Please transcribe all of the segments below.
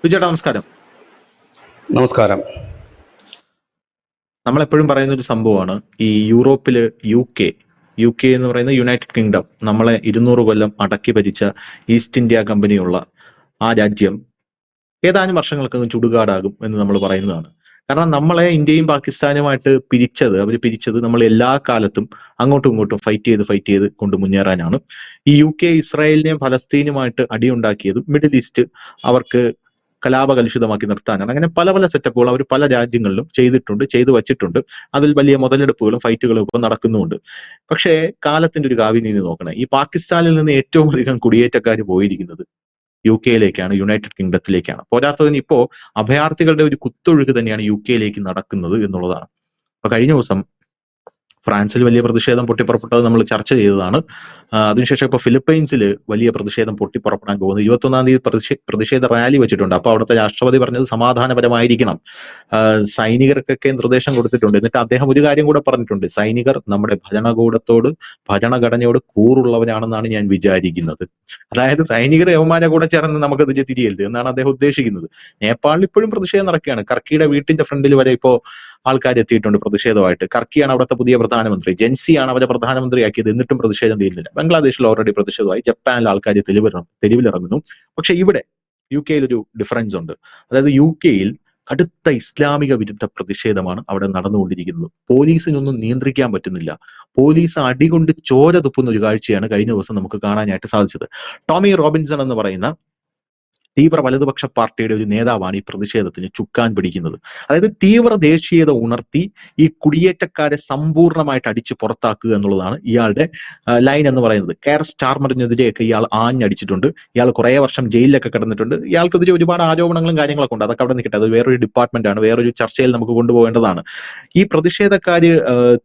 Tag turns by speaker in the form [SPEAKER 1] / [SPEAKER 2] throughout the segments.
[SPEAKER 1] ചേട്ടാ നമസ്കാരം.
[SPEAKER 2] നമസ്കാരം.
[SPEAKER 1] നമ്മളെപ്പോഴും പറയുന്ന ഒരു സംഭവമാണ് ഈ യൂറോപ്പില് യു കെ എന്ന് പറയുന്ന യുണൈറ്റഡ് കിങ്ഡം, നമ്മളെ 200 കൊല്ലം അടക്കി ഭരിച്ച ഈസ്റ്റ് ഇന്ത്യ കമ്പനിയുള്ള ആ രാജ്യം ഏതാനും വർഷങ്ങൾക്കകം ചുടുകാടാകും എന്ന് നമ്മൾ പറയുന്നതാണ്. കാരണം നമ്മളെ ഇന്ത്യയും പാകിസ്ഥാനുമായിട്ട് അവർ പിരിച്ചത് നമ്മൾ എല്ലാ കാലത്തും അങ്ങോട്ടും ഇങ്ങോട്ടും ഫൈറ്റ് ചെയ്ത് കൊണ്ട് മുന്നേറാനാണ്. ഈ UK ഇസ്രായേലിനെയും ഫലസ്തീനുമായിട്ട് അടിയുണ്ടാക്കിയതും മിഡിൽ ഈസ്റ്റ് അവർക്ക് കലാപകലുഷിതമാക്കി നിർത്താനാണ്. അങ്ങനെ പല പല സെറ്റപ്പുകൾ അവർ പല രാജ്യങ്ങളിലും ചെയ്തു വച്ചിട്ടുണ്ട്. അതിൽ വലിയ മുതലെടുപ്പുകളും ഫൈറ്റുകളും ഇപ്പോൾ നടക്കുന്നുമുണ്ട്. പക്ഷേ കാലത്തിന്റെ ഒരു കാവ്യനീതി നോക്കണേ, ഈ പാകിസ്ഥാനിൽ നിന്ന് ഏറ്റവും അധികം കുടിയേറ്റക്കാർ പോയിരിക്കുന്നത് UK യിലേക്കാണ്, യുണൈറ്റഡ് കിങ്ഡത്തിലേക്കാണ്. പോരാത്തതിന് ഇപ്പോ അഭയാർത്ഥികളുടെ ഒരു കുത്തൊഴുക്ക് തന്നെയാണ് UK യിലേക്ക് നടക്കുന്നത് എന്നുള്ളതാണ്. അപ്പൊ കഴിഞ്ഞ ദിവസം ഫ്രാൻസിൽ വലിയ പ്രതിഷേധം പൊട്ടിപ്പുറപ്പെട്ടത് നമ്മൾ ചർച്ച ചെയ്തതാണ്. അതിനുശേഷം ഇപ്പോൾ ഫിലിപ്പൈൻസിൽ വലിയ പ്രതിഷേധം പൊട്ടിപ്പുറപ്പെടാൻ പോകുന്നു. 21-ാം തീയതി പ്രതിഷേധ റാലി വെച്ചിട്ടുണ്ട്. അപ്പോൾ അവിടുത്തെ രാഷ്ട്രപതി പറഞ്ഞത് സമാധാനപരമായിരിക്കണം, സൈനികർക്കൊക്കെ നിർദ്ദേശം കൊടുത്തിട്ടുണ്ട്. എന്നിട്ട് അദ്ദേഹം ഒരു കാര്യം കൂടെ പറഞ്ഞിട്ടുണ്ട്: സൈനികർ നമ്മുടെ ഭരണഘടനയോട് കൂറുള്ളവരാണെന്നാണ് ഞാൻ വിചാരിക്കുന്നത്. അതായത് സൈനികർ യവന്മാരെ കൂടെ ചേർന്ന് നമുക്ക് ഇതിന് തിരിയരുത് എന്നാണ് അദ്ദേഹം ഉദ്ദേശിക്കുന്നത്. നേപ്പാളിൽ ഇപ്പോഴും പ്രതിഷേധം നടക്കുകയാണ്. കർക്കിയുടെ വീട്ടിന്റെ ഫ്രണ്ടിൽ വരെ ഇപ്പോൾ ആൾക്കാർ എത്തിയിട്ടുണ്ട് പ്രതിഷേധമായിട്ട്. കർക്കിയാണ് അവിടുത്തെ പുതിയ പ്രധാനമന്ത്രി, ജെൻസിയാണ് അവരെ പ്രധാനമന്ത്രിയാക്കിയത്, എന്നിട്ടും പ്രതിഷേധം തീരുന്നില്ല. ബംഗ്ലാദേശിൽ ഓൾറെഡി പ്രതിഷേധമായി, ജപ്പാനിൽ ആൾക്കാർ തെരുവിലിറങ്ങുന്നു. പക്ഷെ ഇവിടെ UK ഒരു ഡിഫറൻസ് ഉണ്ട്. അതായത് UK കടുത്ത ഇസ്ലാമിക വിരുദ്ധ പ്രതിഷേധമാണ് അവിടെ നടന്നുകൊണ്ടിരിക്കുന്നത്. പോലീസിനൊന്നും നിയന്ത്രിക്കാൻ പറ്റുന്നില്ല. പോലീസ് അടികൊണ്ട് ചോര തുപ്പുന്ന ഒരു കാഴ്ചയാണ് കഴിഞ്ഞ ദിവസം നമുക്ക് കാണാനായിട്ട് സാധിച്ചത്. ടോമി റോബിൻസൺ എന്ന് പറയുന്ന തീവ്ര വലതുപക്ഷ പാർട്ടിയുടെ ഒരു നേതാവാണ് ഈ പ്രതിഷേധത്തിന് ചുക്കാൻ പിടിക്കുന്നത്. അതായത് തീവ്ര ദേശീയത ഉണർത്തി ഈ കുടിയേറ്റക്കാരെ സമ്പൂർണ്ണമായിട്ട് അടിച്ചു പുറത്താക്കുക എന്നുള്ളതാണ് ഇയാളുടെ ലൈൻ എന്ന് പറയുന്നത്. കെയർ സ്റ്റാർമറിനെതിരെയൊക്കെ ഇയാൾ ആഞ്ഞടിച്ചിട്ടുണ്ട്. ഇയാൾ കുറേ വർഷം ജയിലിലൊക്കെ കിടന്നിട്ടുണ്ട്. ഇയാൾക്കെതിരെ ഒരുപാട് ആരോപണങ്ങളും കാര്യങ്ങളൊക്കെ ഉണ്ട്. അതൊക്കെ അവിടെ നിൽക്കട്ടെ, അത് വേറൊരു ഡിപ്പാർട്ട്മെന്റ് ആണ്, വേറൊരു ചർച്ചയിൽ നമുക്ക് കൊണ്ടുപോകേണ്ടതാണ്. ഈ പ്രതിഷേധക്കാര്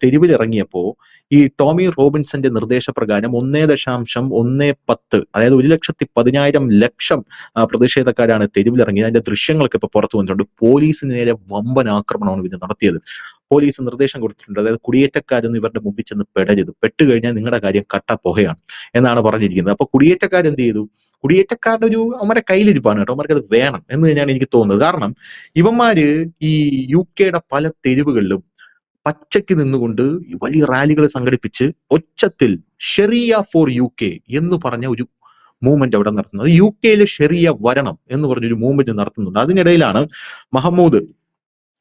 [SPEAKER 1] തെരുവിലിറങ്ങിയപ്പോൾ ഈ ടോമി റോബിൻസന്റെ നിർദ്ദേശപ്രകാരം 1.10, അതായത് 1,10,10,000 പ്രതിഷേധക്കാരാണ് തെരുവിലിറങ്ങിയത്. അതിന്റെ ദൃശ്യങ്ങളൊക്കെ ഇപ്പൊ പുറത്തു വന്നിട്ടുണ്ട്. പോലീസിന് നേരെ വമ്പൻ ആക്രമണമാണ് പിന്നെ നടത്തിയത്. പോലീസ് നിർദ്ദേശം കൊടുത്തിട്ടുണ്ട്, അതായത് കുടിയേറ്റക്കാരൊന്നും ഇവരുടെ മുമ്പിൽ ചെന്ന് പെട്ടുകഴിഞ്ഞാൽ നിങ്ങളുടെ കാര്യം കട്ടപ്പുകയാണ് എന്നാണ് പറഞ്ഞിരിക്കുന്നത്. അപ്പൊ കുടിയേറ്റക്കാരെന്ത് ചെയ്തു? കുടിയേറ്റക്കാരുടെ അവന്മാരെ കയ്യിലിരിപ്പാണ് കേട്ടോ, അവർക്ക് അത് വേണം എന്ന് തന്നെയാണ് എനിക്ക് തോന്നുന്നത്. കാരണം ഇവന്മാര് ഈ UK പല തെരുവുകളിലും പച്ചയ്ക്ക് നിന്നുകൊണ്ട് വലിയ റാലികൾ സംഘടിപ്പിച്ച് ഒച്ചത്തിൽ ഷെറിയ ഫോർ UK എന്ന് പറഞ്ഞ ഒരു മൂവ്മെന്റ് അവിടെ നടത്തുന്നത്. UK ഷെറിയ വരണം എന്ന് പറഞ്ഞൊരു മൂവ്മെന്റ് നടത്തുന്നുണ്ട്. അതിനിടയിലാണ് മഹമ്മൂദ്,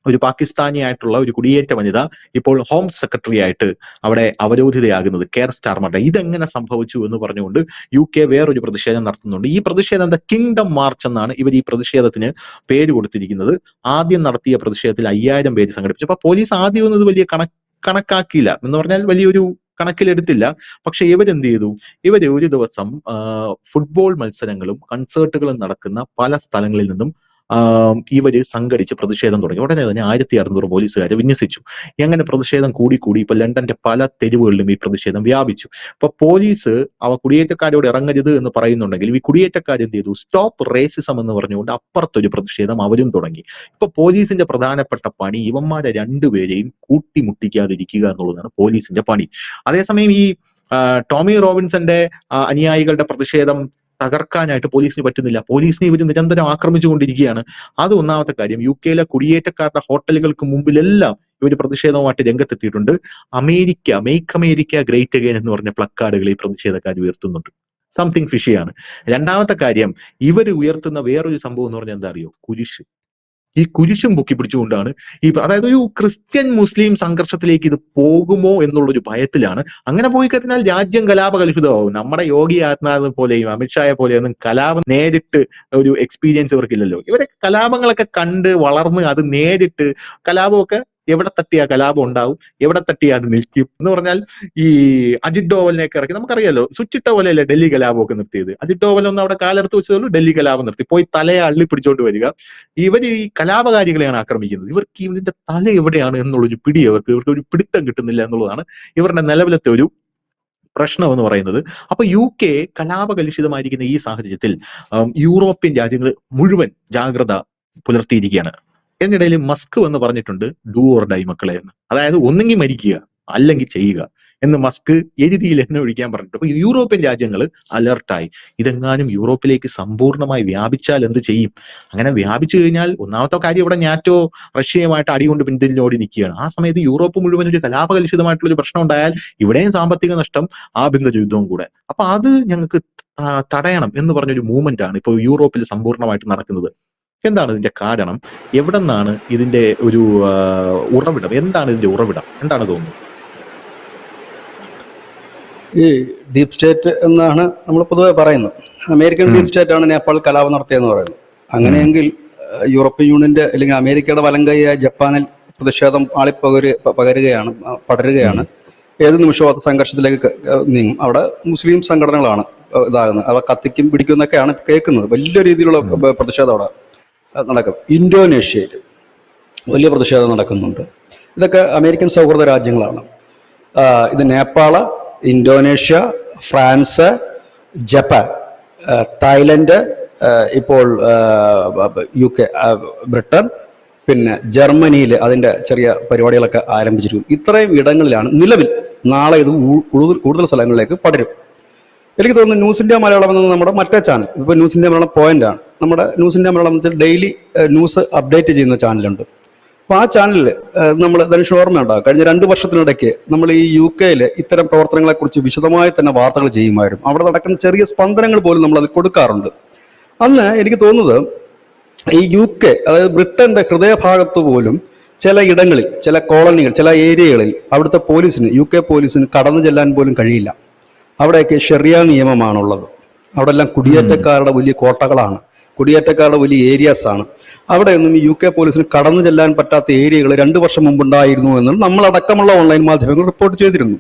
[SPEAKER 1] ഒരു പാകിസ്ഥാനി ആയിട്ടുള്ള ഒരു കുടിയേറ്റ വനിത, ഇപ്പോൾ ഹോം സെക്രട്ടറി ആയിട്ട് അവിടെ അവരോധിതയാകുന്നത്. കെയർ സ്റ്റാർമറുടെ ഇതെങ്ങനെ സംഭവിച്ചു എന്ന് പറഞ്ഞുകൊണ്ട് UK വേറൊരു പ്രതിഷേധം നടത്തുന്നുണ്ട്. ഈ പ്രതിഷേധം എന്താ, കിങ്ഡം മാർച്ച് എന്നാണ് ഇവർ ഈ പ്രതിഷേധത്തിന് പേര് കൊടുത്തിരിക്കുന്നത്. ആദ്യം നടത്തിയ പ്രതിഷേധത്തിൽ 5000 പേര് സംഘടിപ്പിച്ചു. അപ്പൊ പോലീസ് ആദ്യം ഒന്നും ഇത് വലിയ കണക്കാക്കിയില്ല എന്ന് പറഞ്ഞാൽ വലിയൊരു കണക്കിലെടുത്തില്ല. പക്ഷെ ഇവരെന്ത് ചെയ്തു? ഇവര് ഒരു ദിവസം ഫുട്ബോൾ മത്സരങ്ങളും കൺസേർട്ടുകളും നടക്കുന്ന പല സ്ഥലങ്ങളിൽ നിന്നും ഇവര് സംഘടിച്ച് പ്രതിഷേധം തുടങ്ങി. ഉടനെ തന്നെ 1600 പോലീസുകാരെ വിന്യസിച്ചു. എങ്ങനെ പ്രതിഷേധം കൂടി ഇപ്പൊ ലണ്ടന്റെ പല തെരുവുകളിലും ഈ പ്രതിഷേധം വ്യാപിച്ചു. അപ്പൊ പോലീസ് കുടിയേറ്റക്കാരോട് ഇറങ്ങരുത് എന്ന് പറയുന്നുണ്ടെങ്കിലും ഈ കുടിയേറ്റക്കാരെന്ത് ചെയ്തു? സ്റ്റോപ്പ് റേസിസം എന്ന് പറഞ്ഞുകൊണ്ട് അപ്പുറത്തൊരു പ്രതിഷേധം അവരും തുടങ്ങി. ഇപ്പൊ പോലീസിന്റെ പ്രധാനപ്പെട്ട പണി ഇവന്മാരെ രണ്ടുപേരെയും കൂട്ടിമുട്ടിക്കാതിരിക്കുക എന്നുള്ളതാണ് പോലീസിന്റെ പണി. അതേസമയം ഈ ടോമി റോബിൻസന്റെ അനുയായികളുടെ പ്രതിഷേധം തകർക്കാനായിട്ട് പോലീസിന് പറ്റുന്നില്ല. പോലീസിനെ ഇവർ നിരന്തരം ആക്രമിച്ചുകൊണ്ടിരിക്കുകയാണ്. അത് ഒന്നാമത്തെ കാര്യം. UK കുടിയേറ്റക്കാരുടെ ഹോട്ടലുകൾക്ക് മുമ്പിലെല്ലാം ഇവർ പ്രതിഷേധവുമായിട്ട് രംഗത്തെത്തിയിട്ടുണ്ട്. മേക്ക് അമേരിക്ക ഗ്രേറ്റ് അഗൈൻ എന്ന് പറഞ്ഞ പ്ലക്കാർഡുകൾ ഈ പ്രതിഷേധക്കാർ ഉയർത്തുന്നുണ്ട്. സംതിങ് ഫിഷിയാണ്. രണ്ടാമത്തെ കാര്യം, ഇവർ ഉയർത്തുന്ന വേറൊരു സംഭവം എന്ന് പറഞ്ഞാൽ എന്താ അറിയോ? കുരിശ്. ഈ കുരിശും പൊക്കി പിടിച്ചുകൊണ്ടാണ് അതായത് ഒരു ക്രിസ്ത്യൻ മുസ്ലിം സംഘർഷത്തിലേക്ക് ഇത് പോകുമോ എന്നുള്ളൊരു ഭയത്തിലാണ്. അങ്ങനെ പോയി കഴിഞ്ഞാൽ രാജ്യം കലാപകലുഷിതമാവും. നമ്മുടെ യോഗി ആദിത്യനാഥ് പോലെയും അമിത്ഷായെ പോലെയൊന്നും കലാപം നേരിട്ട് ഒരു എക്സ്പീരിയൻസ് ഇവർക്കില്ലല്ലോ. ഇവരെ കലാപങ്ങളൊക്കെ കണ്ട് വളർന്ന് അത് നേരിട്ട് കലാപമൊക്കെ എവിടെ തട്ടിയാ കലാപം ഉണ്ടാവും, എവിടെ തട്ടിയാ അത് നിൽക്കും എന്ന് പറഞ്ഞാൽ ഈ അജിത് ഡോവലിനെയൊക്കെ ഇറക്കി, നമുക്കറിയാലോ സ്വിച്ചിട്ട പോലെയല്ലേ ഡൽഹി കലാപമൊക്കെ നിർത്തിയത്. അജിത് ഡോവൽ ഒന്ന് അവിടെ കാലെടുത്ത് വെച്ചതുള്ളൂ, ഡൽഹി കലാപം നിർത്തി. പോയി തലയെ അള്ളി പിടിച്ചോണ്ട് വരിക. ഇവർ ഈ കലാപകാരികളെയാണ് ആക്രമിക്കുന്നത്. ഇവർക്ക് ഇതിന്റെ തല എവിടെയാണ് എന്നുള്ളൊരു പിടി ഇവർക്ക് ഒരു പിടുത്തം കിട്ടുന്നില്ല എന്നുള്ളതാണ് ഇവരുടെ നിലവിലത്തെ ഒരു പ്രശ്നം എന്ന് പറയുന്നത്. അപ്പൊ UK കലാപകലുഷിതമായിരിക്കുന്ന ഈ സാഹചര്യത്തിൽ യൂറോപ്യൻ രാജ്യങ്ങൾ മുഴുവൻ ജാഗ്രത പുലർത്തിയിരിക്കുകയാണ്. എന്നിടയിൽ മസ്ക് എന്ന് പറഞ്ഞിട്ടുണ്ട് ഡു ഓർ ഡൈ മക്കളെ എന്ന്. അതായത് ഒന്നെങ്കിൽ മരിക്കുക, അല്ലെങ്കിൽ ചെയ്യുക എന്ന് മസ്ക് എഴുതിയിൽ എണ്ണ ഒഴിക്കാൻ പറഞ്ഞിട്ട്. അപ്പൊ യൂറോപ്യൻ രാജ്യങ്ങൾ അലർട്ടായി. ഇതെങ്ങാനും യൂറോപ്പിലേക്ക് സമ്പൂർണ്ണമായി വ്യാപിച്ചാൽ എന്ത് ചെയ്യും? അങ്ങനെ വ്യാപിച്ചു കഴിഞ്ഞാൽ ഒന്നാമത്തെ കാര്യം, ഇവിടെ നാറ്റോ റഷ്യയുമായിട്ട് അടികൊണ്ട് പിന്തിരിഞ്ഞോടി നിൽക്കുകയാണ്. ആ സമയത്ത് യൂറോപ്പ് മുഴുവൻ ഒരു കലാപകലുഷിതമായിട്ടുള്ള ഒരു പ്രശ്നം ഉണ്ടായാൽ ഇവിടെയും സാമ്പത്തിക നഷ്ടം, ആഭ്യന്തര യുദ്ധവും കൂടെ. അപ്പൊ അത് ഞങ്ങൾക്ക് തടയണം എന്ന് പറഞ്ഞൊരു മൂവ്മെന്റ് ആണ് ഇപ്പോൾ യൂറോപ്പിൽ സമ്പൂർണ്ണമായിട്ട് നടക്കുന്നത്. എന്താണ് ഇതിന്റെ കാരണം? എവിടെ നിന്നാണ് ഇതിന്റെ ഒരു ഉറവിടം? എന്താണ് ഇതിന്റെ ഉറവിടം? എന്താണ് തോന്നുന്നത്?
[SPEAKER 2] ഈ ഡീപ് സ്റ്റേറ്റ് എന്നാണ് നമ്മൾ പൊതുവെ പറയുന്നത്. അമേരിക്കൻ ഡീപ് സ്റ്റേറ്റ് ആണ് നേപ്പാൾ കലാപം നടത്തിയെന്ന് പറയുന്നത്. അങ്ങനെയെങ്കിൽ യൂറോപ്യൻ യൂണിയന്റെ അല്ലെങ്കിൽ അമേരിക്കയുടെ വലങ്കൈയായ ജപ്പാനിൽ പ്രതിഷേധം പടരുകയാണ്. ഏത് നിമിഷവും സംഘർഷത്തിലേക്ക് നീങ്ങും. അവിടെ മുസ്ലിം സംഘടനകളാണ് ഇതാകുന്നത്. അവ കത്തിക്കും പിടിക്കും എന്നൊക്കെയാണ് കേൾക്കുന്നത്. വലിയ രീതിയിലുള്ള പ്രതിഷേധം അവിടെ നടക്കും. ഇന്തോനേഷ്യയിൽ വലിയ പ്രതിഷേധം നടക്കുന്നുണ്ട്. ഇതൊക്കെ അമേരിക്കൻ സൗഹൃദ രാജ്യങ്ങളാണ്. ഇത് Nepal, Indonesia, France, Japan, Thailand, ഇപ്പോൾ UK, ബ്രിട്ടൻ, പിന്നെ ജർമ്മനിയിൽ അതിൻ്റെ ചെറിയ പരിപാടികളൊക്കെ ആരംഭിച്ചിരിക്കുന്നു. ഇത്രയും ഇടങ്ങളിലാണ് നിലവിൽ. നാളെ ഇത് കൂടുതൽ സ്ഥലങ്ങളിലേക്ക് പടരും. എനിക്ക് തോന്നുന്നു ന്യൂസ് ഇന്ത്യ മലയാളം എന്നത് നമ്മുടെ മറ്റേ ചാനൽ, ഇപ്പോൾ ന്യൂസ് ഇന്ത്യ മലയാളം പോയിന്റാണ്. നമ്മുടെ ന്യൂസ് ഇന്ത്യ മലയാളം എന്ന് വെച്ചാൽ ഡെയിലി ന്യൂസ് അപ്ഡേറ്റ് ചെയ്യുന്ന ചാനലുണ്ട്. അപ്പോൾ ആ ചാനലിൽ നമ്മൾ ധനുഷ് ഓർമ്മയുണ്ടാകും, കഴിഞ്ഞ 2 വർഷത്തിനിടയ്ക്ക് നമ്മൾ ഈ UK ഇത്തരം പ്രവർത്തനങ്ങളെക്കുറിച്ച് വിശദമായി തന്നെ വാർത്തകൾ ചെയ്യുമായിരുന്നു. അവിടെ നടക്കുന്ന ചെറിയ സ്പന്ദനങ്ങൾ പോലും നമ്മളത് കൊടുക്കാറുണ്ട്. അന്ന് എനിക്ക് തോന്നുന്നത് ഈ UK, അതായത് ബ്രിട്ടന്റെ ഹൃദയഭാഗത്ത് പോലും ചില ഇടങ്ങളിൽ, ചില കോളനികൾ, ചില ഏരിയകളിൽ അവിടുത്തെ പോലീസിന്, UK പോലീസിന് കടന്നു ചെല്ലാൻ പോലും കഴിയില്ല. അവിടെയൊക്കെ ഷെറിയ നിയമമാണുള്ളത്. അവിടെ എല്ലാം കുടിയേറ്റക്കാരുടെ വലിയ കോട്ടകളാണ്, കുടിയേറ്റക്കാരുടെ വലിയ ഏരിയാസ് ആണ്. അവിടെയൊന്നും ഈ UK പോലീസിന് കടന്നു ചെല്ലാൻ പറ്റാത്ത ഏരിയകൾ 2 വർഷം മുമ്പുണ്ടായിരുന്നു എന്ന് നമ്മളടക്കമുള്ള ഓൺലൈൻ മാധ്യമങ്ങൾ റിപ്പോർട്ട് ചെയ്തിരുന്നു.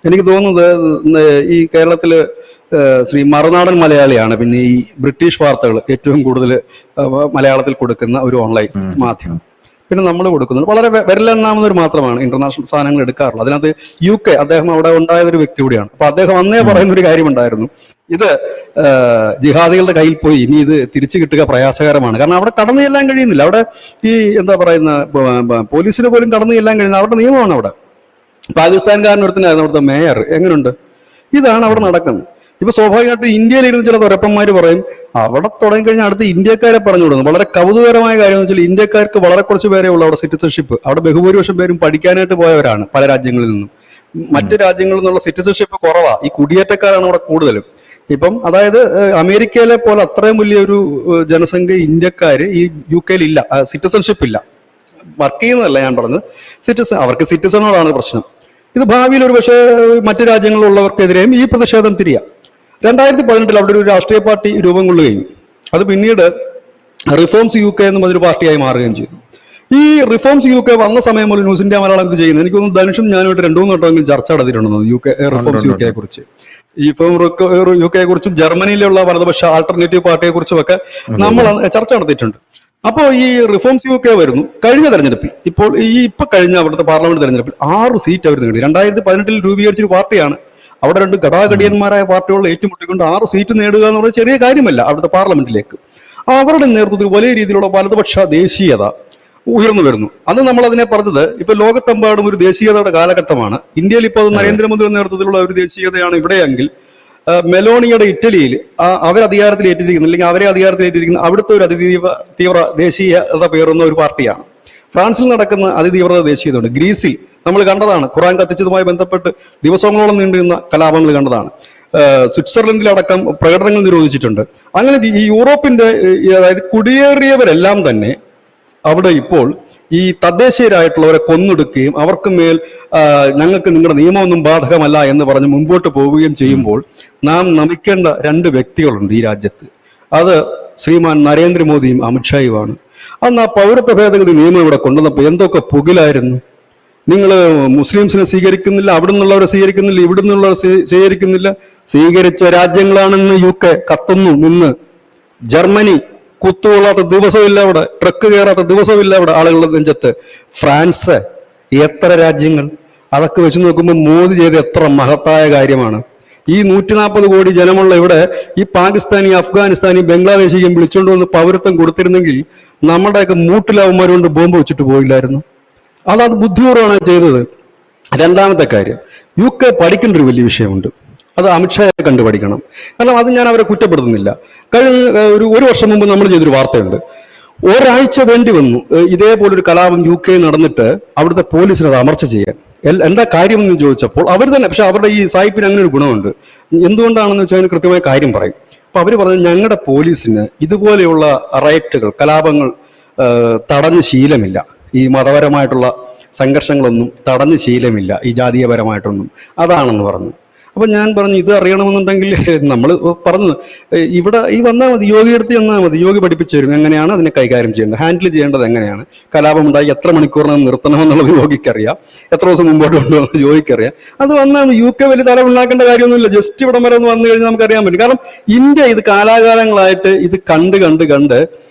[SPEAKER 2] എനിക്ക് തോന്നുന്നത് ഈ കേരളത്തിൽ ശ്രീ മറുനാടൻ മലയാളിയാണ് പിന്നെ ഈ ബ്രിട്ടീഷ് വാർത്തകൾ ഏറ്റവും കൂടുതൽ മലയാളത്തിൽ കൊടുക്കുന്ന ഒരു ഓൺലൈൻ മാധ്യമം. പിന്നെ നമ്മൾ കൊടുക്കുന്നത് വളരെ വിരലെണ്ണാവുന്നവർ മാത്രമാണ് ഇന്റർനാഷണൽ സാധനങ്ങൾ എടുക്കാറുള്ളത്. അതിനകത്ത് UK, അദ്ദേഹം അവിടെ ഉണ്ടായതൊരു വ്യക്തി കൂടിയാണ്. അപ്പൊ അദ്ദേഹം അന്നേ പറയുന്നൊരു കാര്യമുണ്ടായിരുന്നു, ഇത് ജിഹാദികളുടെ കയ്യിൽ പോയി ഇനി ഇത് തിരിച്ചു കിട്ടുക പ്രയാസകരമാണ്. കാരണം അവിടെ കടന്നു ചെല്ലാൻ കഴിയുന്നില്ല. അവിടെ ഈ പോലീസിന് പോലും കടന്നു ചെല്ലാൻ കഴിയുന്ന അവരുടെ നിയമമാണ് അവിടെ. പാകിസ്ഥാൻകാരനൊരുത്തനായിരുന്നു അവിടുത്തെ മേയർ. എങ്ങനെയുണ്ട്? ഇതാണ് അവിടെ നടക്കുന്നത്. ഇപ്പൊ സ്വാഭാവികമായിട്ട് ഇന്ത്യയിലിരുന്ന് ചില തുരപ്പന്മാർ പറയും അവിടെ തുടങ്ങിക്കഴിഞ്ഞാൽ അടുത്ത് ഇന്ത്യക്കാരെ പറഞ്ഞു വിടുന്നു. വളരെ കൗതുകകരമായ കാര്യം എന്ന് വെച്ചാൽ ഇന്ത്യക്കാർക്ക് വളരെ കുറച്ച് പേരേ ഉള്ളൂ അവിടെ സിറ്റിസൺഷിപ്പ്. അവിടെ ബഹുഭൂരിപക്ഷം പേരും പഠിക്കാനായിട്ട് പോയവരാണ് പല രാജ്യങ്ങളിൽ നിന്നും. മറ്റ് രാജ്യങ്ങളിൽ നിന്നുള്ള സിറ്റിസൺഷിപ്പ് കുറവാണ്. ഈ കുടിയേറ്റക്കാരാണ് അവിടെ കൂടുതലും. ഇപ്പം അതായത് അമേരിക്കയിലെ പോലെ അത്രയും വലിയൊരു ജനസംഖ്യ ഇന്ത്യക്കാർ ഈ UK ഇല്ല, സിറ്റിസൺഷിപ്പ് ഇല്ല. വർക്ക് ചെയ്യുന്നതല്ല ഞാൻ പറഞ്ഞത്, അവർക്ക് സിറ്റിസണോടാണ് പ്രശ്നം. ഇത് ഭാവിയിൽ ഒരു പക്ഷേ മറ്റു രാജ്യങ്ങളിലുള്ളവർക്കെതിരെയും ഈ പ്രതിഷേധം തിരിയാം. 2018 അവിടെ ഒരു രാഷ്ട്രീയ പാർട്ടി രൂപം കൊള്ളുകയും അത് പിന്നീട് റിഫോംസ് UK എന്നും അതൊരു പാർട്ടിയായി മാറുകയും ചെയ്തു. ഈ റിഫോംസ് UK വന്ന സമയം മുതൽ ന്യൂസ് ഇന്ത്യ മലയാളം ഇത് ചെയ്യുന്നത്. എനിക്ക് തോന്നുന്നു ധനുഷും ഞാനുമായിട്ട് 2-3 വട്ടമെങ്കിലും ചർച്ച നടത്തിയിട്ടുണ്ടെന്ന് റിഫോംസ് UK കുറിച്ച്. ഇപ്പം UK കുറിച്ചും ജർമ്മനിയിലുള്ള വലതുപക്ഷ ആൾട്ടർനേറ്റീവ് പാർട്ടിയെ കുറിച്ചും ഒക്കെ നമ്മൾ ചർച്ച നടത്തിയിട്ടുണ്ട്. അപ്പോൾ ഈ റിഫോംസ് UK വരുന്നു. കഴിഞ്ഞ തെരഞ്ഞെടുപ്പിൽ ഇപ്പൊ കഴിഞ്ഞ അവിടുത്തെ പാർലമെന്റ് തെരഞ്ഞെടുപ്പിൽ 6 സീറ്റ് അവർ നേടി. 2018 രൂപീകരിച്ചൊരു പാർട്ടിയാണ്. അവിടെ 2 ഘടാഘടിയന്മാരായ പാർട്ടികൾ ഏറ്റുമുട്ടിക്കൊണ്ട് 6 സീറ്റ് നേടുക എന്ന് പറയുന്നത് ചെറിയ കാര്യമല്ല അവിടുത്തെ പാർലമെന്റിലേക്ക്. അവരുടെ നേതൃത്വത്തിൽ വലിയ രീതിയിലുള്ള വലതുപക്ഷ ദേശീയത ഉയർന്നു വരുന്നു. അന്ന് നമ്മൾ അതിനെ പറഞ്ഞത് ഇപ്പൊ ലോകത്തെമ്പാടും ഒരു ദേശീയതയുടെ കാലഘട്ടമാണ്. ഇന്ത്യയിൽ ഇപ്പോൾ നരേന്ദ്രമോദിയുടെ നേതൃത്വത്തിലുള്ള ഒരു ദേശീയതയാണ് ഇവിടെയെങ്കിൽ മെലോണിയുടെ ഇറ്റലിയിൽ അവർ അധികാരത്തിലേറ്റിരിക്കുന്ന, അല്ലെങ്കിൽ അവരെ അധികാരത്തിലേറ്റിരിക്കുന്ന അവിടുത്തെ ഒരു അതിതീവ്ര ദേശീയത പേറുന്ന ഒരു പാർട്ടിയാണ്. ഫ്രാൻസിൽ നടക്കുന്ന അതിതീവ്രത ദേശീയതയുണ്ട്. ഗ്രീസിൽ നമ്മൾ കണ്ടതാണ്, ഖുറാൻ കത്തിച്ചതുമായി ബന്ധപ്പെട്ട് ദിവസങ്ങളോളം നീണ്ടുനിന്ന കലാപങ്ങൾ കണ്ടതാണ്. സ്വിറ്റ്സർലൻഡിലടക്കം പ്രകടനങ്ങൾ നിരോധിച്ചിട്ടുണ്ട്. അങ്ങനെ ഈ യൂറോപ്പിന്റെ അതായത് കുടിയേറിയവരെല്ലാം തന്നെ അവിടെ ഇപ്പോൾ ഈ തദ്ദേശീയരായിട്ടുള്ളവരെ കൊന്നൊടുക്കുകയും അവർക്ക് മേൽ ഞങ്ങൾക്ക് നിങ്ങളുടെ നിയമമൊന്നും ബാധകമല്ല എന്ന് പറഞ്ഞ് മുമ്പോട്ട് പോവുകയും ചെയ്യുമ്പോൾ നാം നമിക്കേണ്ട 2 വ്യക്തികളുണ്ട് ഈ രാജ്യത്ത്. അത് ശ്രീമാൻ നരേന്ദ്രമോദിയും അമിത്ഷായുമാണ്. അന്ന് ആ പൗരത്വ ഭേദഗതി നിയമം ഇവിടെ കൊണ്ടുവന്നപ്പോൾ എന്തൊക്കെ പുകിലായിരുന്നു. നിങ്ങൾ മുസ്ലിംസിനെ സ്വീകരിക്കുന്നില്ല, അവിടെ നിന്നുള്ളവരെ സ്വീകരിക്കുന്നില്ല, ഇവിടെ നിന്നുള്ളവരെ സ്വീകരിക്കുന്നില്ല. സ്വീകരിച്ച രാജ്യങ്ങളാണെന്ന് UK കത്തുന്നു നിന്ന്. ജർമ്മനി കുത്തുകൊള്ളാത്ത ദിവസമില്ല അവിടെ, ട്രക്ക് കയറാത്ത ദിവസമില്ല അവിടെ ആളുകളുടെ നെഞ്ചത്ത്. ഫ്രാൻസ്, എത്ര രാജ്യങ്ങൾ! അതൊക്കെ വെച്ച് നോക്കുമ്പോൾ മോദി ചെയ്ത എത്ര മഹത്തായ കാര്യമാണ്. ഈ 140 കോടി ജനമുള്ള ഇവിടെ ഈ പാകിസ്ഥാനി, അഫ്ഗാനിസ്ഥാനി, ബംഗ്ലാദേശിയും വിളിച്ചുകൊണ്ട് വന്ന് പൗരത്വം കൊടുത്തിരുന്നെങ്കിൽ നമ്മുടെയൊക്കെ മൂട്ടിലവന്മാരുകൊണ്ട് ബോംബ് വെച്ചിട്ട് പോയില്ലായിരുന്നു. അത് ബുദ്ധിപൂർവ്വമാണ് ചെയ്തത്. രണ്ടാമത്തെ കാര്യം, UK പഠിക്കേണ്ട ഒരു വലിയ വിഷയമുണ്ട്. അത് അമിത്ഷായെ കണ്ടു പഠിക്കണം. കാരണം അത് ഞാൻ അവരെ കുറ്റപ്പെടുത്തുന്നില്ല. കഴിഞ്ഞ ഒരു വർഷം മുമ്പ് നമ്മൾ ചെയ്തൊരു വാർത്തയുണ്ട്. ഒരാഴ്ച വേണ്ടി വന്നു ഇതേപോലൊരു കലാപം UK നടന്നിട്ട് അവിടുത്തെ പോലീസിന് അത് അമർച്ച ചെയ്യാൻ. എന്താ കാര്യമെന്ന് ചോദിച്ചപ്പോൾ അവർ തന്നെ, പക്ഷെ അവരുടെ ഈ സായിപ്പിന് അങ്ങനെ ഒരു ഗുണമുണ്ട്. എന്തുകൊണ്ടാണെന്ന് വെച്ചാൽ അതിന് കൃത്യമായ കാര്യം പറയും. അപ്പൊ അവര് പറഞ്ഞു, ഞങ്ങളുടെ പോലീസിന് ഇതുപോലെയുള്ള റൈറ്റുകൾ, കലാപങ്ങൾ തടഞ്ഞ് ശീലമില്ല, ഈ മതപരമായിട്ടുള്ള സംഘർഷങ്ങളൊന്നും തടഞ്ഞ് ശീലമില്ല, ഈ ജാതീയപരമായിട്ടൊന്നും, അതാണെന്ന് പറഞ്ഞു. അപ്പൊ ഞാൻ പറഞ്ഞു, ഇത് അറിയണമെന്നുണ്ടെങ്കിൽ നമ്മൾ പറഞ്ഞു, ഇവിടെ വന്നാൽ മതി, യോഗി എടുത്ത് ചെന്നാൽ മതി, യോഗി പഠിപ്പിച്ചു തരും എങ്ങനെയാണ് അതിനെ കൈകാര്യം ചെയ്യേണ്ടത്, ഹാൻഡിൽ ചെയ്യേണ്ടത് എങ്ങനെയാണ്, കലാപം ഉണ്ടായി എത്ര മണിക്കൂറിനകം നിർത്തണമെന്നുള്ളത് യോഗിക്കറിയാം, എത്ര ദിവസം മുമ്പോട്ട് കൊണ്ടുപോകുന്നത് യോഗിക്കറിയാം. അത് വന്നാൽ UK വലിയ തലമുണ്ടാക്കേണ്ട കാര്യമൊന്നുമില്ല, ജസ്റ്റ് ഇവിടം വരെ ഒന്ന് വന്നു കഴിഞ്ഞാൽ നമുക്കറിയാൻ പറ്റും. കാരണം ഇന്ത്യ ഇത് കാലാകാലങ്ങളായിട്ട് ഇത് കണ്ട്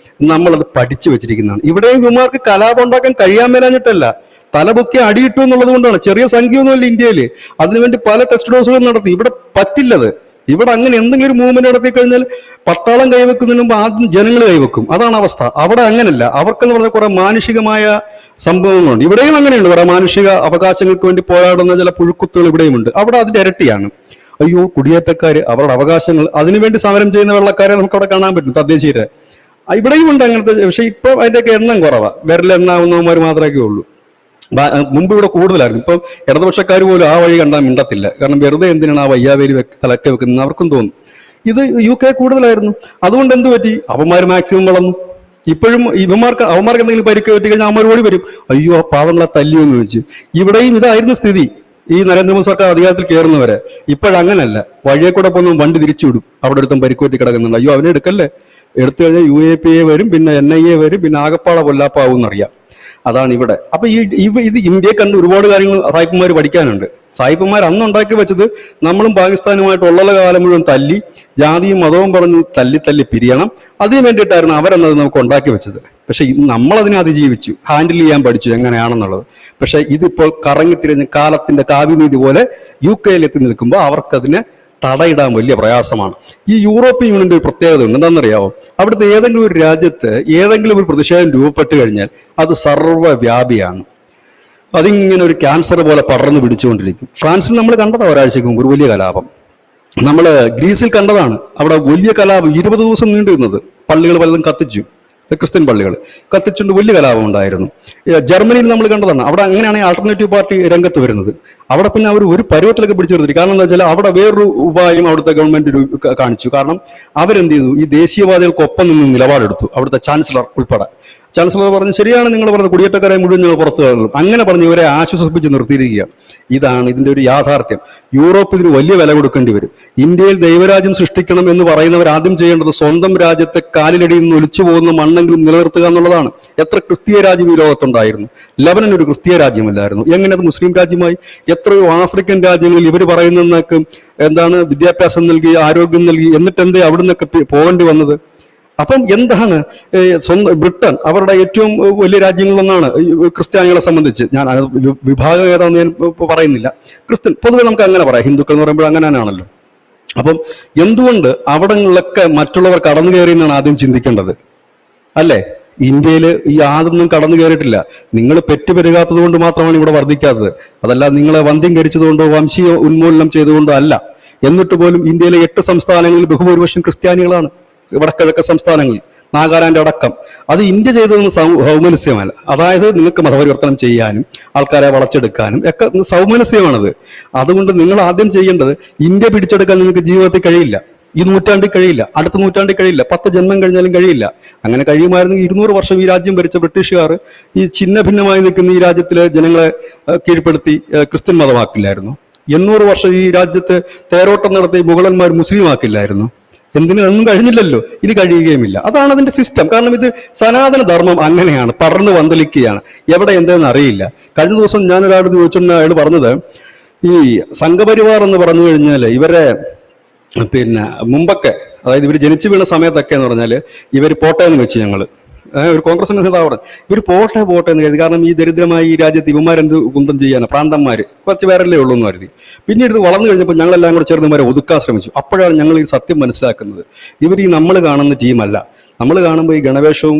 [SPEAKER 2] നമ്മളത് പഠിച്ചു വെച്ചിരിക്കുന്നതാണ്. ഇവിടെയും ഇവന്മാർക്ക് കലാപം ഉണ്ടാക്കാൻ കഴിയാൻ മേലാഞ്ഞിട്ടല്ല, തലപൊക്കി അടിയിട്ടു എന്നുള്ളത് കൊണ്ടാണ്. ചെറിയ സംഖ്യയൊന്നുമല്ല ഇന്ത്യയിൽ, അതിനുവേണ്ടി പല ടെസ്റ്റ് ഡോസുകൾ നടത്തി. ഇവിടെ പറ്റില്ലത്. ഇവിടെ അങ്ങനെ എന്തെങ്കിലും ഒരു മൂവ്മെന്റ് നടത്തി കഴിഞ്ഞാൽ പട്ടാളം കൈവെക്കുന്നതിന് മുമ്പ് ആദ്യം ജനങ്ങൾ കൈവെക്കും. അതാണ് അവസ്ഥ. അവിടെ അങ്ങനല്ല. അവർക്കെന്ന് പറഞ്ഞാൽ കുറെ മാനുഷികമായ സംഭവങ്ങളുണ്ട്. ഇവിടെയും അങ്ങനെയുണ്ട്. കുറെ മാനുഷിക അവകാശങ്ങൾക്ക് വേണ്ടി പോരാടുന്ന ചില പുഴുക്കുത്തുകൾ ഇവിടെയുമുണ്ട്. അവിടെ അതിന്റെ ഇരട്ടിയാണ്. അയ്യോ, കുടിയേറ്റക്കാര്, അവരുടെ അവകാശങ്ങൾ, അതിനുവേണ്ടി സമരം ചെയ്യുന്ന വെള്ളക്കാരെ നമുക്ക് അവിടെ കാണാൻ പറ്റും, തദ്ദേശീയരെ. ഇവിടെയും ഉണ്ട് അങ്ങനത്തെ. പക്ഷെ ഇപ്പൊ അതിന്റെയൊക്കെ എണ്ണം കുറവാ, വിരലെണ്ണാവുന്നവന്മാർ മാത്രമേ ഉള്ളൂ. മുമ്പ് ഇവിടെ കൂടുതലായിരുന്നു. ഇപ്പം ഇടതുപക്ഷക്കാർ പോലും ആ വഴി കണ്ടാൽ മിണ്ടത്തില്ല. കാരണം വെറുതെ എന്തിനാണ് ആ വയ്യാവേലി തലക്ക വെക്കുന്നത് അവർക്കും തോന്നും. ഇത് UK കൂടുതലായിരുന്നു. അതുകൊണ്ട് എന്ത് പറ്റി? അവന്മാർ മാക്സിമം വളർന്നു. ഇപ്പോഴും അവന്മാർക്ക് എന്തെങ്കിലും പരിക്ക് പറ്റി കഴിഞ്ഞാൽ അവന്മാർ ഓടി വരും, അയ്യോ ആ പാവങ്ങളെ തല്ലിയെന്ന് ചോദിച്ചു. ഇവിടെയും ഇതായിരുന്നു സ്ഥിതി ഈ നരേന്ദ്രമോദി സർക്കാർ അധികാരത്തിൽ കയറുന്നവരെ. ഇപ്പോഴങ്ങനല്ല. വഴിയെ കൂടെ പോകുന്ന വണ്ടി തിരിച്ചുവിടും. അവിടെ ഒരുത്തം പരിക്കുപറ്റി കിടക്കുന്നുണ്ട്, അയ്യോ അവനെ എടുക്കല്ലേ, എടുത്തു കഴിഞ്ഞാൽ UAPA വരും, പിന്നെ NIA വരും, പിന്നെ ആകപ്പാടെ കൊല്ലാപ്പാവും എന്നറിയാം. അതാണ് ഇവിടെ. അപ്പൊ ഇത് ഇന്ത്യയെ കണ്ട് ഒരുപാട് കാര്യങ്ങൾ സായിപ്പന്മാർ പഠിക്കാനുണ്ട്. സായിപ്പന്മാർ അന്ന് ഉണ്ടാക്കി വെച്ചത് നമ്മളും പാകിസ്ഥാനുമായിട്ട് ഉള്ള കാലം മുഴുവൻ തല്ലി, ജാതിയും മതവും പറഞ്ഞ് തല്ലി പിരിയണം, അതിനു വേണ്ടിയിട്ടായിരുന്നു അവരെന്നത് നമുക്ക് ഉണ്ടാക്കി വെച്ചത്. പക്ഷെ നമ്മളതിനെ അതിജീവിച്ചു, ഹാൻഡിൽ ചെയ്യാൻ പഠിച്ചു എങ്ങനെയാണെന്നുള്ളത്. പക്ഷെ ഇതിപ്പോൾ കറങ്ങിത്തിരിഞ്ഞ് കാലത്തിന്റെ കാവ്യനീതി പോലെ UK എത്തി നിൽക്കുമ്പോൾ അവർക്കതിനെ തടയിടാൻ വലിയ പ്രയാസമാണ്. ഈ യൂറോപ്യൻ യൂണിയന്റെ ഒരു പ്രത്യേകത ഉണ്ട്, എന്താണെന്നറിയാവോ? അവിടുത്തെ ഏതെങ്കിലും ഒരു രാജ്യത്ത് ഏതെങ്കിലും ഒരു പ്രതിഷേധം രൂപപ്പെട്ട് കഴിഞ്ഞാൽ അത് സർവ്വവ്യാപിയാണ്. അതിങ്ങനെ ഒരു ക്യാൻസർ പോലെ പടർന്നു പിടിച്ചുകൊണ്ടിരിക്കും. ഫ്രാൻസിൽ നമ്മൾ കണ്ടതാണ് ഒരാഴ്ചക്ക് മുമ്പ് ഒരു വലിയ കലാപം. നമ്മൾ ഗ്രീസിൽ കണ്ടതാണ്, അവിടെ വലിയ കലാപം 20 ദിവസം നീണ്ടുനിന്നത്. പള്ളികൾ പലതും കത്തിച്ചു, ക്രിസ്ത്യൻ പള്ളികൾ കത്തിച്ചുകൊണ്ട് വലിയ കലാപം ഉണ്ടായിരുന്നു. ജർമ്മനിയിൽ നമ്മൾ കണ്ടതാണ്. അവിടെ അങ്ങനെയാണ് ആൾട്ടർനേറ്റീവ് പാർട്ടി രംഗത്ത് വരുന്നത്. അവിടെ പിന്നെ അവർ ഒരു പരുവത്തിലൊക്കെ പിടിച്ചു നിർത്തി. കാരണം എന്താ വെച്ചാൽ അവിടെ വേറൊരു ഉപായം അവിടുത്തെ ഗവൺമെന്റ് കാണിച്ചു. കാരണം അവരെന്ത് ചെയ്തു, ഈ ദേശീയവാദികൾക്കൊപ്പം നിന്ന് നിലപാടെടുത്തു. അവിടുത്തെ ചാൻസലർ ഉൾപ്പെടെ. ചാൻസലർ പറഞ്ഞു, ശരിയാണ് നിങ്ങൾ പറഞ്ഞത്, കുടിയേറ്റക്കാരെ മുഴുവൻ ഞങ്ങൾ പുറത്തു കളയും. അങ്ങനെ പറഞ്ഞ് ഇവരെ ആശ്വസിപ്പിച്ച് നിർത്തിയിരിക്കുകയാണ്. ഇതാണ് ഇതിന്റെ ഒരു യാഥാർത്ഥ്യം. യൂറോപ്പ് ഇതിന് വലിയ വില കൊടുക്കേണ്ടി വരും. ഇന്ത്യയിൽ ദൈവരാജ്യം സൃഷ്ടിക്കണം എന്ന് പറയുന്നവർ ആദ്യം ചെയ്യേണ്ടത് സ്വന്തം രാജ്യത്തെ കാലിലടിയിൽ നിന്ന് ഒലിച്ചു പോകുന്ന മണ്ണെങ്കിലും നിലനിർത്തുക എന്നുള്ളതാണ്. എത്ര ക്രിസ്തീയ രാജ്യം ഈ ലോകത്തുണ്ടായിരുന്നു? ലബനൻ ഒരു ക്രിസ്തീയ രാജ്യമല്ലായിരുന്നു, എങ്ങനെ അത് മുസ്ലിം രാജ്യമായി? എത്രയോ ആഫ്രിക്കൻ രാജ്യങ്ങളിൽ ഇവർ പറയുന്നതൊക്കെ എന്താണ്, വിദ്യാഭ്യാസം നൽകി, ആരോഗ്യം നൽകി, എന്നിട്ട് എന്തേ അവിടെ നിന്നൊക്കെ പോകേണ്ടി വന്നത്? അപ്പം എന്താണ് സ്വന്തം ബ്രിട്ടൻ അവരുടെ ഏറ്റവും വലിയ രാജ്യങ്ങളിലൊന്നാണ് ക്രിസ്ത്യാനികളെ സംബന്ധിച്ച്. ഞാൻ വിഭാഗം ഏതാണെന്ന് ഞാൻ പറയുന്നില്ല. ക്രിസ്ത്യൻ പൊതുവെ നമുക്ക് അങ്ങനെ പറയാം, ഹിന്ദുക്കൾ എന്ന് പറയുമ്പോൾ അങ്ങനെ തന്നെയാണല്ലോ. അപ്പം എന്തുകൊണ്ട് അവിടങ്ങളിലൊക്കെ മറ്റുള്ളവർ കടന്നു കയറി എന്നാണ് ആദ്യം ചിന്തിക്കേണ്ടത്, അല്ലേ? ഇന്ത്യയിൽ ഈ യാതൊന്നും കടന്നു കയറിയിട്ടില്ല. നിങ്ങൾ പെറ്റുപെരുകാത്തത് കൊണ്ട് മാത്രമാണ് ഇവിടെ വർദ്ധിക്കാത്തത്. അതല്ല നിങ്ങളെ വന്ധ്യംകരിച്ചതുകൊണ്ടോ വംശീയ ഉന്മൂലനം ചെയ്തുകൊണ്ടോ അല്ല. എന്നിട്ട് പോലും ഇന്ത്യയിലെ 8 സംസ്ഥാനങ്ങളിൽ ബഹുഭൂരിപക്ഷം ക്രിസ്ത്യാനികളാണ്. വടക്കിഴക്ക് സംസ്ഥാനങ്ങളിൽ, നാഗാലാൻഡ് അടക്കം. അത് ഇന്ത്യ ചെയ്തതെന്ന് സൗമനസ്യമല്ല. അതായത് നിങ്ങൾക്ക് മതപരിവർത്തനം ചെയ്യാനും ആൾക്കാരെ വളച്ചെടുക്കാനും ഒക്കെ സൗമനസ്യമാണത്. അതുകൊണ്ട് നിങ്ങൾ ആദ്യം ചെയ്യേണ്ടത്, ഇന്ത്യ പിടിച്ചെടുക്കാൻ നിങ്ങൾക്ക് ജീവിതത്തിൽ കഴിയില്ല, ഈ നൂറ്റാണ്ടിൽ കഴിയില്ല, അടുത്ത നൂറ്റാണ്ടിൽ കഴിയില്ല, 10 ജന്മം കഴിഞ്ഞാലും കഴിയില്ല. അങ്ങനെ കഴിയുമായിരുന്നെങ്കിൽ 200 വർഷം ഈ രാജ്യം ഭരിച്ച ബ്രിട്ടീഷുകാർ ഈ ഛിന്ന ഭിന്നമായി നിൽക്കുന്ന ഈ രാജ്യത്തിലെ ജനങ്ങളെ കീഴ്പ്പെടുത്തി ക്രിസ്ത്യൻ മതമാക്കില്ലായിരുന്നു? 800 വർഷം ഈ രാജ്യത്ത് തേരോട്ടം നടത്തി മുഗളന്മാർ മുസ്ലിം ആക്കില്ലായിരുന്നു? ഒന്നും കഴിഞ്ഞില്ലല്ലോ, ഇനി കഴിയുകയുമില്ല. അതാണ് അതിന്റെ സിസ്റ്റം. കാരണം ഇത് സനാതന ധർമ്മം അങ്ങനെയാണ്, പടർന്ന് പന്തലിക്കുകയാണ്. എവിടെ എന്തെന്ന് അറിയില്ല. കഴിഞ്ഞ ദിവസം ഞാനൊരാളോട് ചോദിച്ചിട്ടുണ്ട്, അയാൾ പറഞ്ഞത് ഈ സംഘപരിവാർ എന്ന് പറഞ്ഞു കഴിഞ്ഞാൽ ഇവരെ പിന്നെ മുമ്പൊക്കെ, അതായത് ഇവർ ജനിച്ചു വീണ സമയത്തൊക്കെ എന്ന് പറഞ്ഞാൽ ഇവർ പോട്ടെ എന്ന് വെച്ച് ഞങ്ങൾ ഒരു കോൺഗ്രസിന്റെ നേതാവ് ഇവർ പോട്ടെ എന്ന് കരുതി. കാരണം ഈ ദരിദ്രമായ ഈ രാജ്യത്ത് ഇവന്മാരെന്ത് കുന്തം ചെയ്യാനാണ്, പ്രാന്തന്മാർ കുറച്ച് പേരല്ലേ ഉള്ളൂ എന്ന് കരുതി. പിന്നീട് ഇത് വളർന്നു കഴിഞ്ഞപ്പോൾ ഞങ്ങളെല്ലാം കൂടെ ചേർന്ന് ഇവരെ ഒതുക്കാൻ ശ്രമിച്ചു. അപ്പോഴാണ് ഞങ്ങൾ ഈ സത്യം മനസ്സിലാക്കുന്നത്. ഇവർ ഈ നമ്മൾ കാണുന്ന ടീമല്ല. നമ്മൾ കാണുമ്പോൾ ഈ ഗണവേഷവും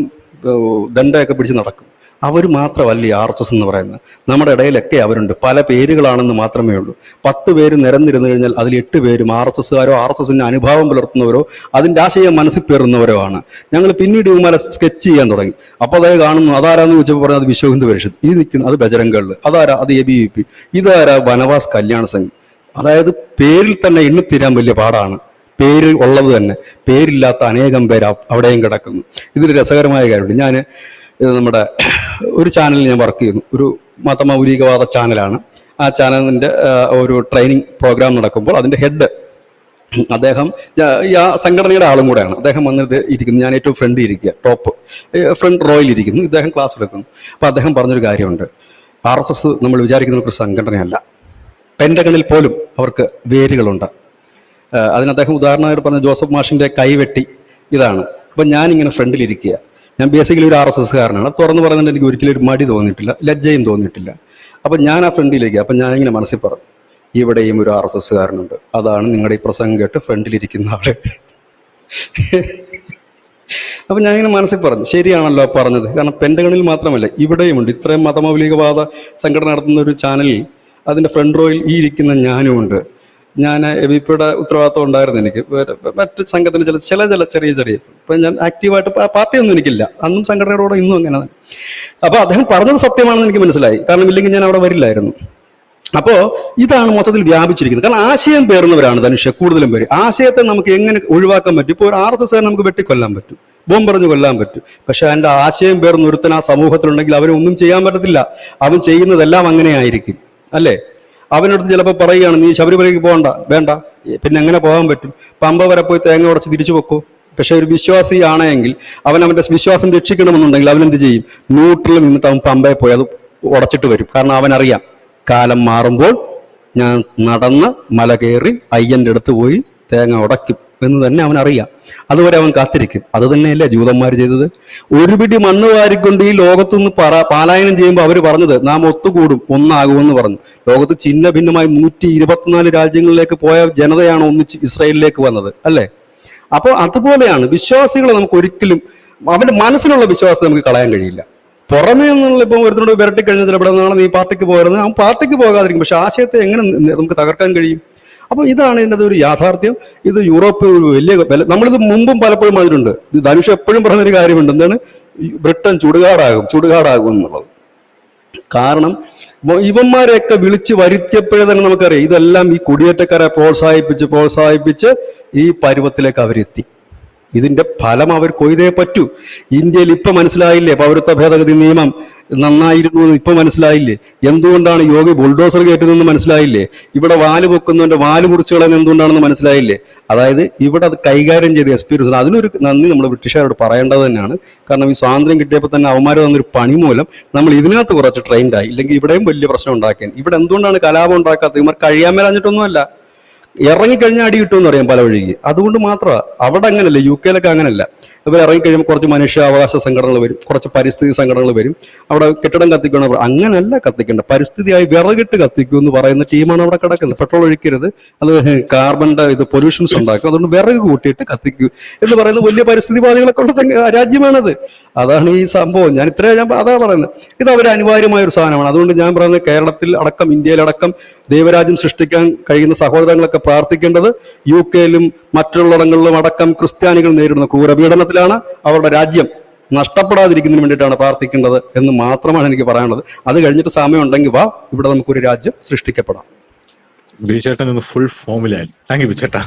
[SPEAKER 2] ദണ്ഡയൊക്കെ പിടിച്ച് നടക്കും. അവർ മാത്രമല്ല ഈ RSS എന്ന് പറയുന്നത്. നമ്മുടെ ഇടയിലൊക്കെ അവരുണ്ട്. പല പേരുകളാണെന്ന് മാത്രമേ ഉള്ളൂ. 10 പേര് നിരന്നിരുന്നു കഴിഞ്ഞാൽ അതിൽ 8 പേരും RSSകാരോ RSSന് അനുഭാവം പുലർത്തുന്നവരോ അതിൻ്റെ ആശയം മനസ്സിൽ പേറുന്നവരോ ആണ്. ഞങ്ങൾ പിന്നീട് ഇവന്മാരെ സ്കെച്ച് ചെയ്യാൻ തുടങ്ങി. അപ്പോൾ അതായത് കാണുന്നു, അതാരാന്ന് ചോദിച്ചപ്പോൾ പറഞ്ഞത് അത് വിശ്വ ഹിന്ദു പരിഷത്ത്, ഈ നിൽക്കുന്നത് അത് ബജരംഗൾ, അതാരാ അത് ABVP, ഇതാരാ വനവാസ് കല്യാൺ സംഘ്. അതായത് പേരിൽ തന്നെ എണ്ണിത്തീരാൻ വലിയ പാടാണ്. പേര് ഉള്ളത് തന്നെ, പേരില്ലാത്ത അനേകം പേര് അവിടെയും കിടക്കുന്നു. ഇതൊരു രസകരമായ കാര്യമുണ്ട്. ഞാൻ നമ്മുടെ ഒരു ചാനലിൽ ഞാൻ വർക്ക് ചെയ്യുന്നു, ഒരു മതമൗലികവാദ ചാനലാണ്. ആ ചാനലിൻ്റെ ഒരു ട്രെയിനിങ് പ്രോഗ്രാം നടക്കുമ്പോൾ അതിൻ്റെ ഹെഡ് അദ്ദേഹം ആ സംഘടനയുടെ ആളും കൂടെയാണ്. അദ്ദേഹം വന്നിട്ട് ഇരിക്കുന്നു, ഞാൻ ഏറ്റവും ഫ്രണ്ട് ഇരിക്കുക, ടോപ്പ് ഫ്രണ്ട് റോയിൽ ഇരിക്കുന്നു, ഇദ്ദേഹം ക്ലാസ് എടുക്കുന്നു. അപ്പോൾ അദ്ദേഹം പറഞ്ഞൊരു കാര്യമുണ്ട്, RSS നമ്മൾ വിചാരിക്കുന്ന ഒരു സംഘടനയല്ല, പെൻറ്റഗണിൽ പോലും അവർക്ക് വേരുകളുണ്ട്. അതിന് അദ്ദേഹം ഉദാഹരണമായിട്ട് പറഞ്ഞ ജോസഫ് മാഷിൻ്റെ കൈവെട്ടി ഇതാണ്. അപ്പം ഞാനിങ്ങനെ ഫ്രണ്ടിലിരിക്കുക, ഞാൻ ബേസിക്കലി ഒരു RSSകാരനാണ്. തുറന്നു പറയുന്നത് എനിക്ക് ഒരിക്കലും ഒരു മടി തോന്നിയിട്ടില്ല, ലജ്ജയും തോന്നിയിട്ടില്ല. അപ്പം ഞാൻ ആ ഫ്രണ്ടിലേക്ക്, അപ്പം ഞാനിങ്ങനെ മനസ്സിൽ പറഞ്ഞു, ഇവിടെയും ഒരു RSSകാരനുണ്ട്, അതാണ് നിങ്ങളുടെ ഈ പ്രസംഗം കേട്ട് ഫ്രണ്ടിലിരിക്കുന്ന ആള്. അപ്പം ഞാനിങ്ങനെ മനസ്സിൽ പറഞ്ഞു, ശരിയാണല്ലോ പറഞ്ഞത്. കാരണം പെൻറ്റഗണിൽ മാത്രമല്ല ഇവിടെയുമുണ്ട്. ഇത്രയും മതമൗലികവാദ സംഘടന നടത്തുന്ന ഒരു ചാനലിൽ അതിൻ്റെ ഫ്രണ്ട് റോയിൽ ഈ ഇരിക്കുന്ന ഞാനുമുണ്ട്. ഞാൻ ABVPയുടെ ഉത്തരവാദിത്വം ഉണ്ടായിരുന്നു എനിക്ക്. മറ്റ് സംഘത്തിന് ചില ചെറിയ ഇപ്പം ഞാൻ ആക്റ്റീവായിട്ട് പാർട്ടിയൊന്നും എനിക്കില്ല, അന്നും സംഘടനയുടെ കൂടെ ഇന്നും അങ്ങനെ. അപ്പോൾ അദ്ദേഹം പറഞ്ഞത് സത്യമാണെന്ന് എനിക്ക് മനസ്സിലായി, കാരണം ഇല്ലെങ്കിൽ ഞാൻ അവിടെ വരില്ലായിരുന്നു. അപ്പോൾ ഇതാണ് മൊത്തത്തിൽ വ്യാപിച്ചിരിക്കുന്നത്. കാരണം ആശയം പേറുന്നവരാണ് ധനുഷ്യ കൂടുതലും പേര്. ആശയത്തെ നമുക്ക് എങ്ങനെ ഒഴിവാക്കാൻ പറ്റും? ഇപ്പോൾ ഒരു RSSകാരനെ നമുക്ക് വെട്ടിക്കൊല്ലാൻ പറ്റും, ബോംബെറിഞ്ഞ് കൊല്ലാൻ പറ്റും. പക്ഷെ അതിൻ്റെ ആശയം പേർന്ന് ഒരുത്തൻ ആ സമൂഹത്തിലുണ്ടെങ്കിൽ അവനൊന്നും ചെയ്യാൻ പറ്റത്തില്ല. അവൻ ചെയ്യുന്നതെല്ലാം അങ്ങനെ ആയിരിക്കും, അല്ലേ? അവനടുത്ത് ചിലപ്പോൾ പറയുകയാണ്, നീ ശബരിമലയ്ക്ക് പോകണ്ട, വേണ്ട, പിന്നെ എങ്ങനെ പോകാൻ പറ്റും? പമ്പ വരെ പോയി തേങ്ങ ഉടച്ച് തിരിച്ചു വെക്കോ. പക്ഷെ ഒരു വിശ്വാസിയാണെങ്കിൽ അവൻ്റെ വിശ്വാസം രക്ഷിക്കണമെന്നുണ്ടെങ്കിൽ അവനെന്ത് ചെയ്യും? ന്യൂട്രലിൽ നിന്നിട്ട് അവൻ പമ്പയെ പോയി അത് ഉടച്ചിട്ട് വരും. കാരണം അവനറിയാം, കാലം മാറുമ്പോൾ ഞാൻ നടന്ന് മല കയറി അയ്യൻ്റെ അടുത്ത് പോയി തേങ്ങ ഉടയ്ക്കും എന്ന് തന്നെ അവനറിയാം. അതുവരെ അവൻ കാത്തിരിക്കും. അത് തന്നെയല്ലേ ജൂതന്മാർ ചെയ്തത്? ഒരു പിടി മണ്ണ് വാരിക്കൊണ്ട് ഈ ലോകത്തുനിന്ന് പാലായനം ചെയ്യുമ്പോൾ അവർ പറഞ്ഞത് നാം ഒത്തുകൂടും, ഒന്നാകുമെന്ന് പറഞ്ഞു. ലോകത്ത് ഛിന്ന ഭിന്നമായി 124 രാജ്യങ്ങളിലേക്ക് പോയ ജനതയാണ് ഒന്നിച്ച് ഇസ്രായേലിലേക്ക് വന്നത്, അല്ലേ? അപ്പോൾ അതുപോലെയാണ് വിശ്വാസികളെ നമുക്ക് ഒരിക്കലും അവൻ്റെ മനസ്സിലുള്ള വിശ്വാസത്തെ നമുക്ക് കളയാൻ കഴിയില്ല. പുറമേ നിന്നുള്ള ഇപ്പം ഒരുത്തിനോട് വിരട്ടി കഴിഞ്ഞാൽ ഇവിടെ നാളെ നീ പാർട്ടിക്ക് പോകരുത്, അവൻ പാർട്ടിക്ക് പോകാതിരിക്കും. പക്ഷെ ആശയത്തെ എങ്ങനെ നമുക്ക് തകർക്കാൻ കഴിയും? അപ്പോൾ ഇതാണ് ഇതിൻ്റെ ഒരു യാഥാർത്ഥ്യം. ഇത് യൂറോപ്പ് വലിയ നമ്മളിത് മുമ്പും പലപ്പോഴും പറഞ്ഞിട്ടുണ്ട്. ധനുഷ് എപ്പോഴും പറഞ്ഞൊരു കാര്യമുണ്ട്, എന്താണ്? ബ്രിട്ടൻ ചുടുകാടാകും എന്നുള്ളത്. കാരണം ഇവന്മാരെയൊക്കെ വിളിച്ച് വരുത്തിയപ്പോഴേ തന്നെ നമുക്കറിയാം, ഇതെല്ലാം ഈ കുടിയേറ്റക്കാരെ പ്രോത്സാഹിപ്പിച്ച് ഈ പരുവത്തിലേക്ക് അവരെത്തി. ഇതിന്റെ ഫലം അവർ കൊയ്തേ പറ്റൂ. ഇന്ത്യയിൽ ഇപ്പൊ മനസ്സിലായില്ലേ പൗരത്വ ഭേദഗതി നിയമം നന്നായിരുന്നു എന്ന് ഇപ്പൊ മനസ്സിലായില്ലേ? എന്തുകൊണ്ടാണ് യോഗി ബുൾഡോസർ കയറ്റുന്നതെന്ന് മനസ്സിലായില്ലേ? ഇവിടെ വാല് പൊക്കുന്നവന്റെ വാല് മുറിച്ചുകളെന്ന് എന്തുകൊണ്ടാണെന്ന് മനസ്സിലായില്ലേ? അതായത് ഇവിടെ അത് കൈകാര്യം ചെയ്ത എക്സ്പീരിയൻസ്. അതിനൊരു നന്ദി നമ്മൾ ബ്രിട്ടീഷുകാരോട് പറയേണ്ടത് തന്നെയാണ്. കാരണം ഈ സ്വാതന്ത്ര്യം കിട്ടിയപ്പോൾ തന്നെ അവന്മാർ തന്നൊരു പണി മൂലം നമ്മൾ ഇതിനകത്ത് കുറച്ച് ട്രെയിൻഡായി. ഇല്ലെങ്കിൽ ഇവിടെയും വലിയ പ്രശ്നം ഉണ്ടാക്കിയാൽ. ഇവിടെ എന്തുകൊണ്ടാണ് കലാപം ഉണ്ടാക്കാത്തത്? ഇവർ കഴിയാൻ മേലാഞ്ഞിട്ടൊന്നുമല്ല, ഇറങ്ങിക്കഴിഞ്ഞാൽ അടി കിട്ടുമെന്ന് അറിയാം പല വഴിക്ക്. അതുകൊണ്ട് മാത്രമാണ്. അവിടെ അങ്ങനല്ല, UK അങ്ങനല്ല. ഇവർ ഇറങ്ങിക്കഴിയുമ്പോൾ കുറച്ച് മനുഷ്യാവകാശ സംഘടനകൾ വരും, കുറച്ച് പരിസ്ഥിതി സംഘടനകൾ വരും. അവിടെ കെട്ടിടം കത്തിക്കണം, അങ്ങനല്ല കത്തിക്കേണ്ട, പരിസ്ഥിതിയായി വിറകിട്ട് കത്തിക്കൂ എന്ന് പറയുന്ന ടീമാണ് അവിടെ കിടക്കുന്നത്. പെട്രോൾ ഒഴിക്കരുത്, അത് കാർബണിന്റെ പൊല്യൂഷൻസ് ഉണ്ടാക്കും, അതുകൊണ്ട് വിറക് കൂട്ടിയിട്ട് കത്തിക്കൂ എന്ന് പറയുന്നത് വലിയ പരിസ്ഥിതിവാദികളൊക്കെ ഉള്ള രാജ്യമാണത്. അതാണ് ഈ സംഭവം. ഞാൻ അതാ പറയുന്നത്. ഇത് അവർ അനിവാര്യമായ ഒരു സാധനമാണ്. അതുകൊണ്ട് ഞാൻ പറയുന്നത് കേരളത്തിൽ അടക്കം ഇന്ത്യയിലടക്കം ദൈവരാജ്യം സൃഷ്ടിക്കാൻ കഴിയുന്ന സഹോദരങ്ങളൊക്കെ പ്രാർത്ഥിക്കേണ്ടത് UK-ലും മറ്റുള്ളിടങ്ങളിലും അടക്കം ക്രിസ്ത്യാനികൾ നേരിടുന്ന ക്രൂരപീഡനത്തിലാണ്. അവരുടെ രാജ്യം നഷ്ടപ്പെടാതിരിക്കുന്നതിന് വേണ്ടിയിട്ടാണ് പ്രാർത്ഥിക്കേണ്ടത് എന്ന് മാത്രമാണ് എനിക്ക് പറയാനുള്ളത്. അത് കഴിഞ്ഞിട്ട് സമയം ഉണ്ടെങ്കിൽ വാ, ഇവിടെ നമുക്കൊരു രാജ്യം സൃഷ്ടിക്കപ്പെടാം.
[SPEAKER 1] ബിജുചേട്ടൻ ഫുൾ ഫോമിലായി. Thank you ബിജുചേട്ടാ.